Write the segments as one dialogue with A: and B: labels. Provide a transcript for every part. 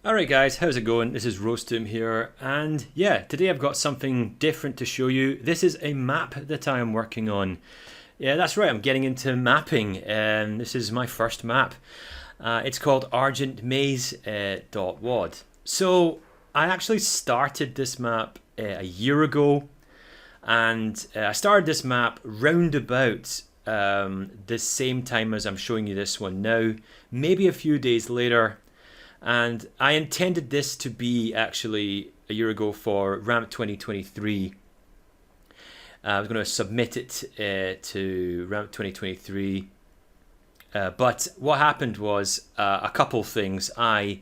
A: Alright guys, how's it going? This is Roastum here, and yeah, today I've got something different to show you. This is a map that I am working on. Yeah, that's right, I'm getting into mapping, and this is my first map. It's called Argent Maze .wad. So I actually started this map a year ago, and I started this map round about the same time as I'm showing you this one now, maybe a few days later. And I intended this to be actually a year ago for Ramp 2023. I was going to submit it to Ramp 2023. But what happened was a couple things. I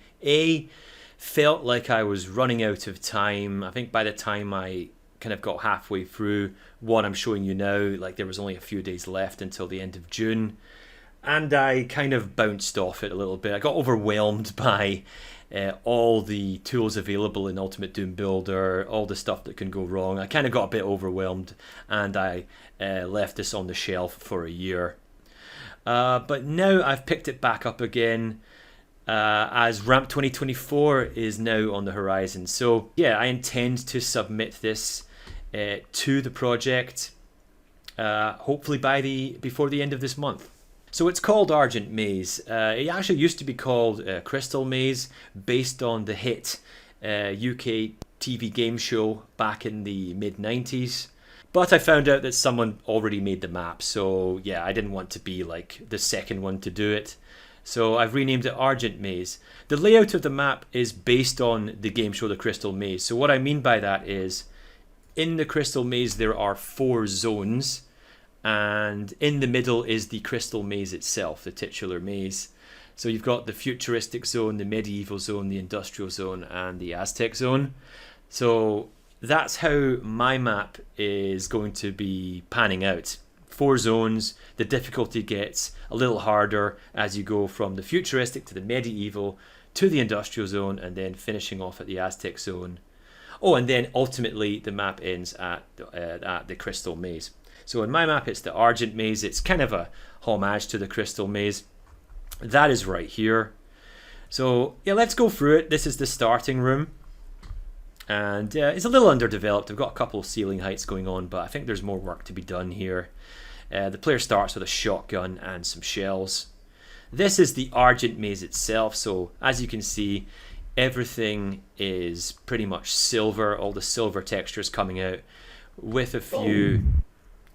A: felt like I was running out of time. I think by the time I kind of got halfway through what I'm showing you now, like there was only a few days left until the end of June. And I kind of bounced off it a little bit. I got overwhelmed by all the tools available in Ultimate Doom Builder, all the stuff that can go wrong. I kind of got a bit overwhelmed, and I left this on the shelf for a year. But now I've picked it back up again as Ramp 2024 is now on the horizon. So yeah, I intend to submit this to the project hopefully before the end of this month. So it's called Argent Maze. It actually used to be called Crystal Maze, based on the hit UK TV game show back in the mid-90s. But I found out that someone already made the map, so yeah, I didn't want to be like the second one to do it. So I've renamed it Argent Maze. The layout of the map is based on the game show The Crystal Maze. So what I mean by that is, in the Crystal Maze there are 4 zones, and in the middle is the Crystal Maze itself, the titular maze. So you've got the futuristic zone, the medieval zone, the industrial zone, and the Aztec zone. So that's how my map is going to be panning out. 4 zones. The difficulty gets a little harder as you go from the futuristic to the medieval to the industrial zone, and then finishing off at the Aztec zone. Oh, and then ultimately the map ends at the Crystal Maze. So in my map it's the Argent Maze. It's kind of a homage to the Crystal Maze. That is right here. So yeah, let's go through it. This is the starting room. And it's a little underdeveloped. I've got a couple of ceiling heights going on, but I think there's more work to be done here. The player starts with a shotgun and some shells. This is the Argent Maze itself. So as you can see, everything is pretty much silver. All the silver textures coming out, with a few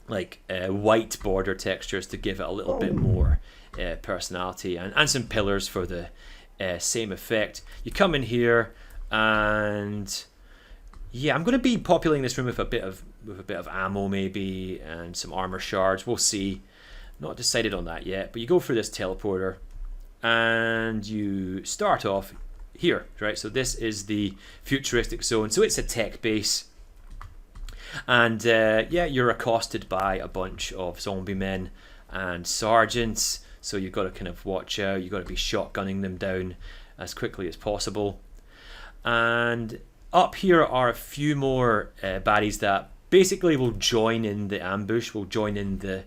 A: like white border textures to give it a little bit more personality, and some pillars for the same effect. You come in here, and yeah, I'm going to be populating this room with a bit of ammo maybe, and some armor shards. We'll see. Not decided on that yet. But you go through this teleporter, and you start off here, right? So this is the futuristic zone. So it's a tech base. And yeah, you're accosted by a bunch of zombie men and sergeants, so you've got to kind of watch out. You've got to be shotgunning them down as quickly as possible. And up here are a few more baddies that basically will join in the ambush, will join in the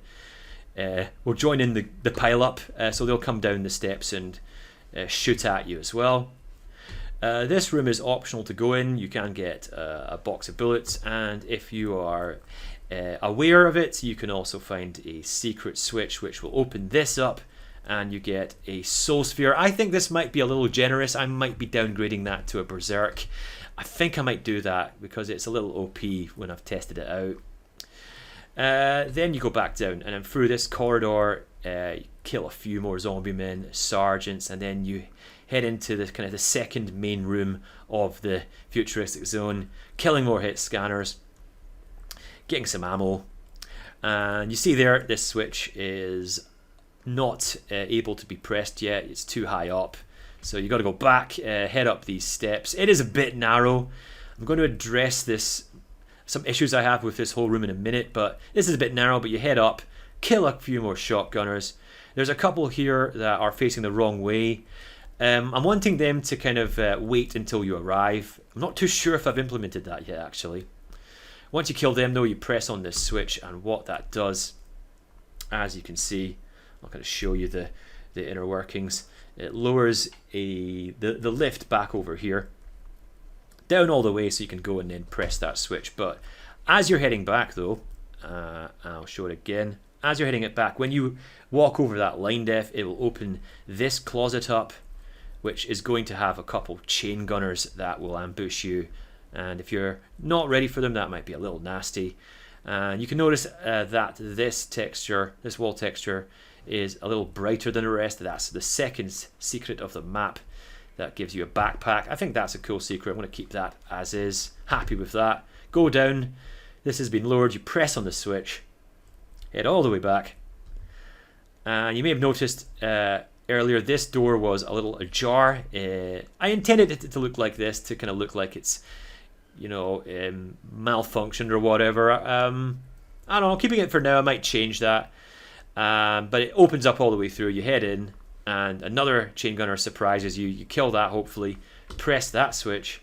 A: pile up. So they'll come down the steps and shoot at you as well. This room is optional to go in. You can get a box of bullets, and if you are aware of it, you can also find a secret switch which will open this up, and you get a soul sphere. I think this might be a little generous. I might be downgrading that to a berserk. I think I might do that because it's a little OP when I've tested it out. Then you go back down, and then through this corridor, you kill a few more zombie men, sergeants, and then you head into the kind of the second main room of the futuristic zone, killing more hit scanners, getting some ammo. And you see there, this switch is not able to be pressed yet. It's too high up, so you got to go back, head up these steps. It is a bit narrow. I'm going to address some issues I have with this whole room in a minute, but this is a bit narrow. But you head up, kill a few more shotgunners. There's a couple here that are facing the wrong way. I'm wanting them to kind of wait until you arrive. I'm not too sure if I've implemented that yet, actually. Once you kill them, though, you press on this switch, and what that does, as you can see, I'm not going to show you the inner workings. it lowers the lift back over here, down all the way, so you can go and then press that switch. But as you're heading back though, I'll show it again. As you're heading it back, when you walk over that line def, it will open this closet up, which is going to have a couple chain gunners that will ambush you. And if you're not ready for them, that might be a little nasty. And you can notice that this texture, this wall texture, is a little brighter than the rest. That's the second secret of the map. That gives you a backpack. I think that's a cool secret. I'm going to keep that as is. Happy with that. Go down. This has been lowered. You press on the switch. Head all the way back. And you may have noticed earlier this door was a little ajar. I intended it to look like this, to kind of look like it's, you know, malfunctioned or whatever. I don't know. Keeping it for now. I might change that. But it opens up all the way through. You head in, and another chain gunner surprises you. You kill that, hopefully. Press that switch.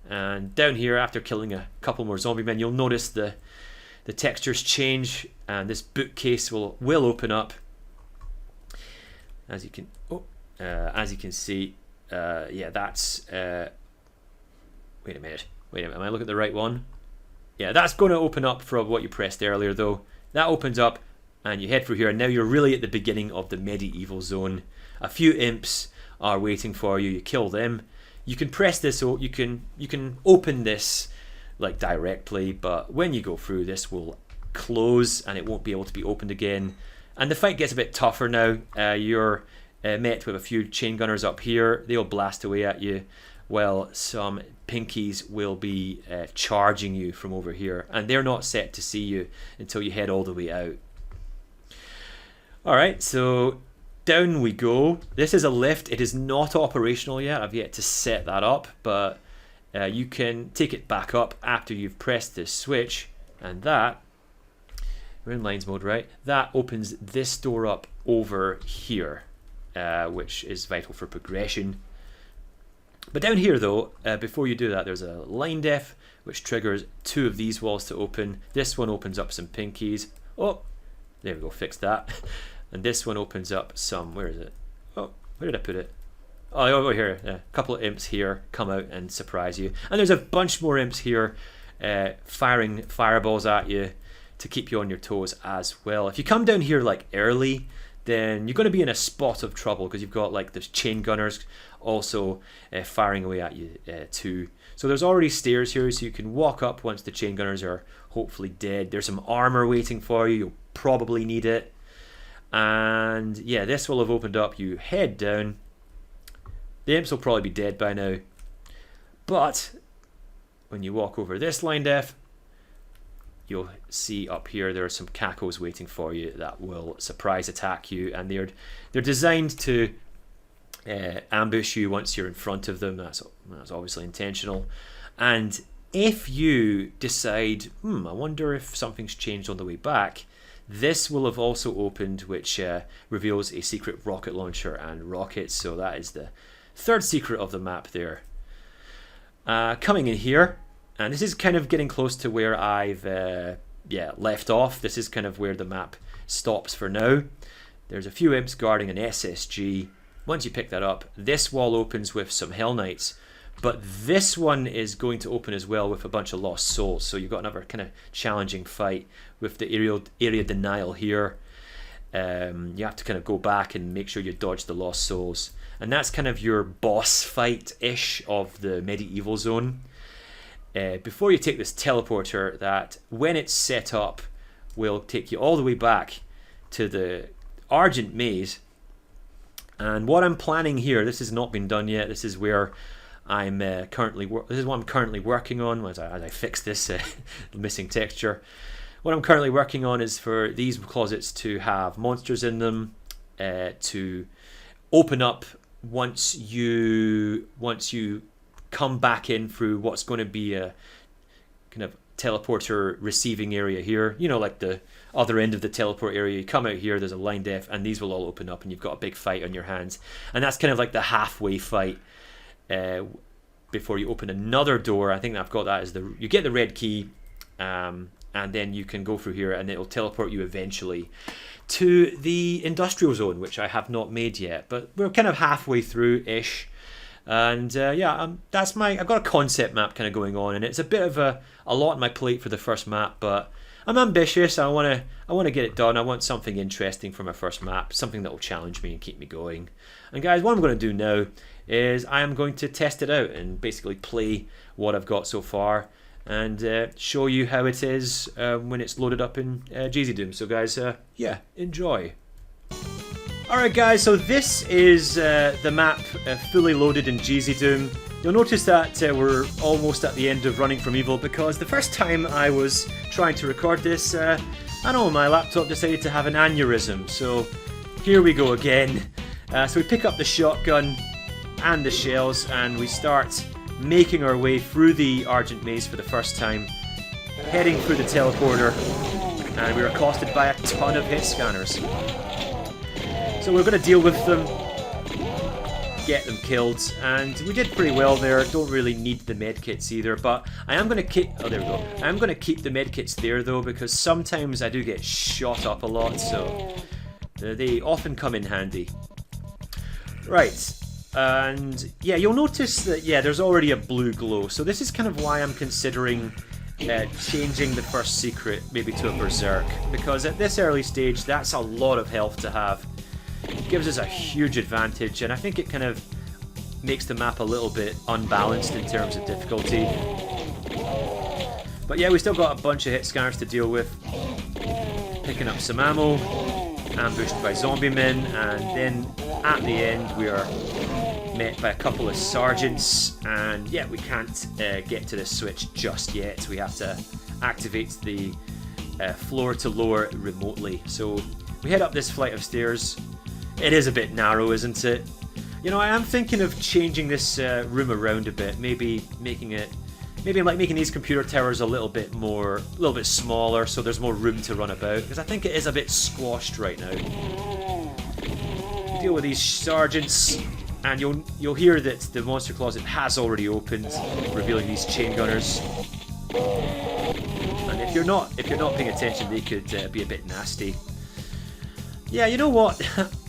A: And down here, after killing a couple more zombie men, you'll notice the textures change, and this bookcase will open up. As you can see, yeah, that's. Wait a minute. Am I looking at the right one? Yeah, that's going to open up from what you pressed earlier, though. That opens up, and you head through here, and now you're really at the beginning of the medieval zone. A few imps are waiting for you. You kill them. You can press this, you can open this like directly, but when you go through, this will close and it won't be able to be opened again. And the fight gets a bit tougher now. You're met with a few chain gunners up here. They'll blast away at you, while some pinkies will be charging you from over here, and they're not set to see you until you head all the way out. Alright, so down we go. This is a lift. It is not operational yet. I've yet to set that up, but you can take it back up after you've pressed this switch, and that, we're in lines mode, right? That opens this door up over here, which is vital for progression. But down here though, before you do that, there's a line def which triggers two of these walls to open. This one opens up some pinkies. Oh, there we go, fixed that. And this one opens up some, where is it? Oh, where did I put it? Oh, over here. A couple of imps here come out and surprise you. And there's a bunch more imps here firing fireballs at you to keep you on your toes as well. If you come down here like early, then you're going to be in a spot of trouble, because you've got like those chain gunners also firing away at you too. So there's already stairs here, so you can walk up once the chain gunners are hopefully dead. There's some armor waiting for you. You'll probably need it. And yeah, this will have opened up. You head down. The imps will probably be dead by now. But when you walk over this line def, you'll see up here there are some cacos waiting for you that will surprise attack you, and they're designed to ambush you once you're in front of them. That's obviously intentional. And if you decide, I wonder if something's changed on the way back, this will have also opened, which reveals a secret rocket launcher and rockets. So that is the third secret of the map there. Coming in here, and this is kind of getting close to where I've left off. This is kind of where the map stops for now. There's a few imps guarding an SSG. Once you pick that up, this wall opens with some Hell Knights, but this one is going to open as well with a bunch of lost souls. So you've got another kind of challenging fight with the area denial here. You have to kind of go back and make sure you dodge the lost souls, and that's kind of your boss fight-ish of the medieval zone. Before you take this teleporter, that when it's set up will take you all the way back to the Argent Maze. And what I'm planning here, this has not been done yet. This is where I'm currently. This is what I'm currently working on as I fix this missing texture. What I'm currently working on is for these closets to have monsters in them, to open up once you come back in through what's going to be a kind of teleporter receiving area here. You know, like the other end of the teleport area. You come out here, there's a line def, and these will all open up, and you've got a big fight on your hands. And that's kind of like the halfway fight before you open another door. I think I've got that as you get the red key, and then you can go through here, and it'll teleport you eventually to the industrial zone, which I have not made yet, but we're kind of halfway through-ish. And yeah, I've got a concept map kind of going on, and it's a bit of a lot on my plate for the first map, but I'm ambitious. I want to get it done. I want something interesting for my first map, something that will challenge me and keep me going. And guys, what I'm going to do now is I am going to test it out and basically play what I've got so far and show you how it is when it's loaded up in GZDoom. So guys, yeah, enjoy. Alright guys, so this is the map fully loaded in GZDoom. You'll notice that we're almost at the end of Running from Evil, because the first time I was trying to record this, I know my laptop decided to have an aneurysm, so here we go again. So we pick up the shotgun and the shells and we start making our way through the Argent Maze for the first time, heading through the teleporter, and we're accosted by a ton of hit scanners. So we're going to deal with them, get them killed, and we did pretty well there. Don't really need the medkits either, but I am going to keep. Oh, there we go. I am going to keep the medkits there though, because sometimes I do get shot up a lot, so they often come in handy. Right, and yeah, you'll notice that there's already a blue glow. So this is kind of why I'm considering changing the first secret maybe to a berserk, because at this early stage, that's a lot of health to have. It gives us a huge advantage, and I think it kind of makes the map a little bit unbalanced in terms of difficulty. But yeah, we still got a bunch of hit scanners to deal with. Picking up some ammo, ambushed by zombie men, and then at the end we are met by a couple of sergeants, and yeah, we can't get to this switch just yet. We have to activate the floor to lower remotely. So we head up this flight of stairs. It is a bit narrow, isn't it? You know, I am thinking of changing this room around a bit. Maybe making these computer towers a little bit smaller, so there's more room to run about. Because I think it is a bit squashed right now. Deal with these sergeants, and you'll hear that the monster closet has already opened, revealing these chain gunners. And if you're not paying attention, they could be a bit nasty. Yeah, you know what?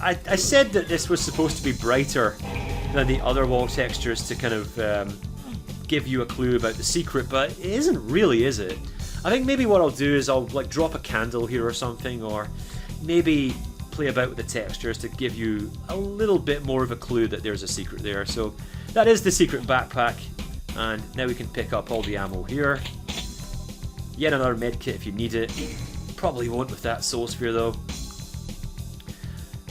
A: I said that this was supposed to be brighter than the other wall textures to kind of give you a clue about the secret, but it isn't really, is it? I think maybe what I'll do is I'll like drop a candle here or something, or maybe play about with the textures to give you a little bit more of a clue that there's a secret there. So that is the secret backpack, and now we can pick up all the ammo here. Yet another medkit if you need it. Probably won't with that soul sphere though.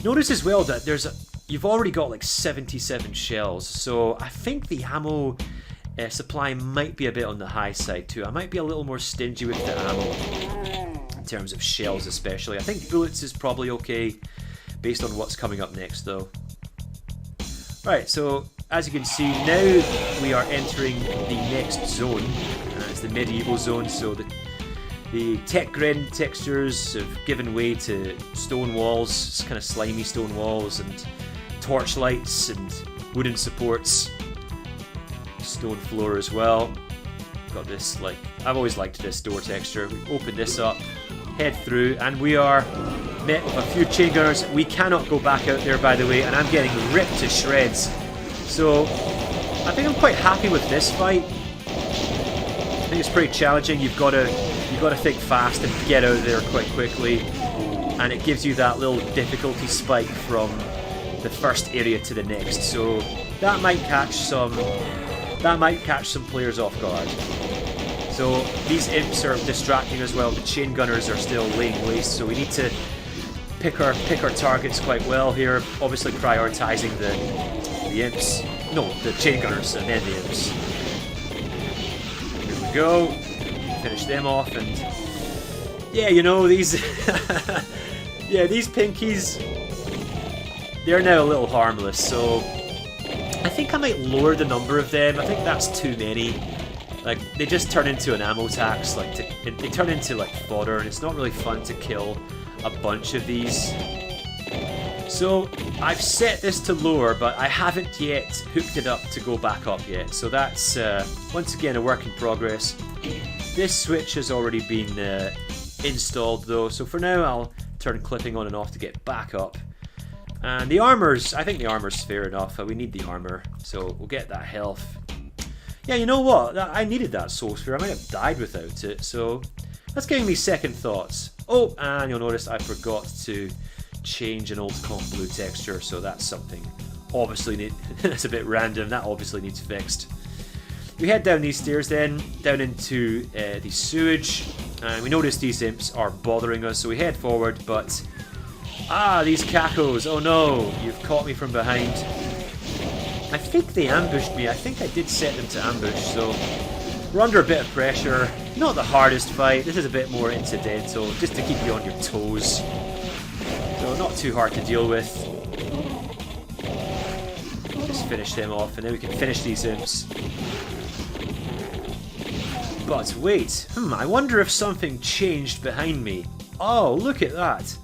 A: Notice as well that you've already got like 77 shells, so I think the ammo supply might be a bit on the high side too. I might be a little more stingy with the ammo, in terms of shells especially. I think bullets is probably okay, based on what's coming up next though. Right, so as you can see, now we are entering the next zone. It's the medieval zone, so the tech grid textures have given way to stone walls, kind of slimy stone walls, and torchlights and wooden supports. Stone floor as well. Got this, like, I've always liked this door texture. We open this up, head through, and we are met with a few chain gunners. We cannot go back out there, by the way, and I'm getting ripped to shreds. So I think I'm quite happy with this fight. I think it's pretty challenging. You've got to think fast and get out of there quite quickly, and it gives you that little difficulty spike from the first area to the next. So that might catch some players off guard. So these imps are distracting as well. The chain gunners are still laying waste, so we need to pick our targets quite well here. Obviously prioritizing the imps. No, the chain gunners and then the imps. Here we go. Finish them off, and yeah, you know, these these pinkies, they're now a little harmless, so I think I might lower the number of them. I think that's too many. Like, they just turn into an ammo tax, like they turn into like fodder, and it's not really fun to kill a bunch of these. So I've set this to lower, but I haven't yet hooked it up to go back up yet, so that's once again a work in progress. This switch has already been installed though, so for now I'll turn clipping on and off to get back up. And the armor's, I think the armor's fair enough. We need the armor, so we'll get that health. Yeah, you know what? I needed that soul sphere. I might have died without it, so that's giving me second thoughts. Oh, and you'll notice I forgot to change an old comp blue texture, so that's something obviously that's a bit random. That obviously needs fixed. We head down these stairs then, down into the sewage, and we notice these imps are bothering us, so we head forward, but these cacos, oh no, you've caught me from behind. I think they ambushed me. I think I did set them to ambush, so we're under a bit of pressure. Not the hardest fight, this is a bit more incidental, just to keep you on your toes. So not too hard to deal with. Just finish them off, and then we can finish these imps. But wait, I wonder if something changed behind me. Oh, look at that.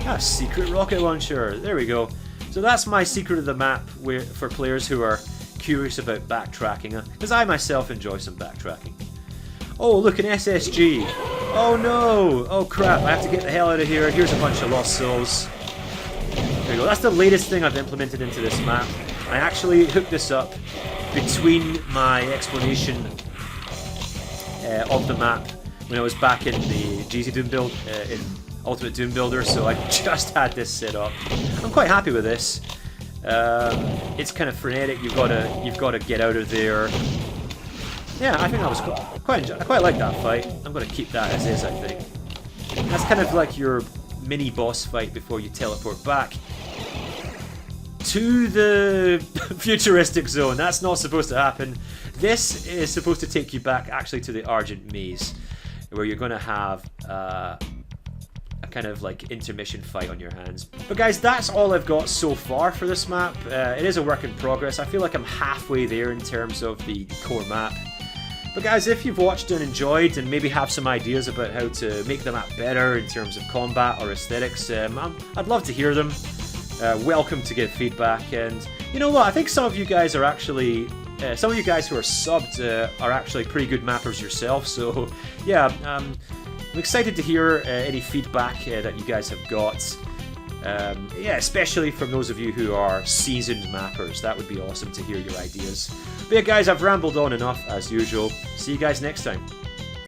A: A secret rocket launcher. There we go. So that's my secret of the map for players who are curious about backtracking, because I myself enjoy some backtracking. Oh, look, an SSG. Oh no. Oh crap, I have to get the hell out of here. Here's a bunch of lost souls. There we go. That's the latest thing I've implemented into this map. I actually hooked this up between my explanation of the map when I was back in the GZ Doom build, in Ultimate Doom Builder, so I just had this set up. I'm quite happy with this. It's kind of frenetic. You've got to get out of there. Yeah, I think that was I quite like that fight. I'm going to keep that as is. I think that's kind of like your mini boss fight before you teleport back to the futuristic zone. That's not supposed to happen. This is supposed to take you back actually to the Argent Maze, where you're going to have a kind of like intermission fight on your hands. But guys, that's all I've got so far for this map. It is a work in progress. I feel like I'm halfway there in terms of the core map. But guys, if you've watched and enjoyed and maybe have some ideas about how to make the map better in terms of combat or aesthetics, I'd love to hear them. Welcome to give feedback. And you know what? I think some of you guys are actually some of you guys who are subbed are actually pretty good mappers yourself, so yeah, I'm excited to hear any feedback that you guys have got. Yeah, especially from those of you who are seasoned mappers. That would be awesome to hear your ideas. But yeah guys, I've rambled on enough as usual. See you guys next time.